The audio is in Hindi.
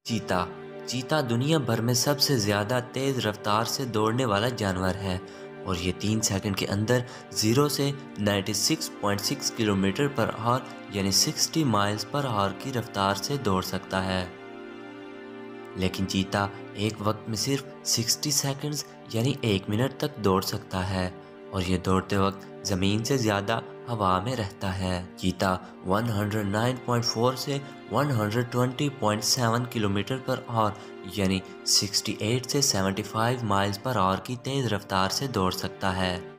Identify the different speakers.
Speaker 1: चीता चीता दुनिया भर में सबसे ज़्यादा तेज़ रफ्तार से दौड़ने वाला जानवर है और ये 3 सेकंड के अंदर 0 से 96.6 किलोमीटर पर आवर यानी 60 माइल्स पर आवर की रफ्तार से दौड़ सकता है। लेकिन चीता एक वक्त में सिर्फ 60 सेकंड्स यानी 1 मिनट तक दौड़ सकता है और ये दौड़ते वक्त ज़मीन से ज़्यादा हवा में रहता है। चीता 109.4 से 120.7 किलोमीटर पर आवर यानी 68 से 75 माइल्स पर आवर की तेज़ रफ्तार से दौड़ सकता है।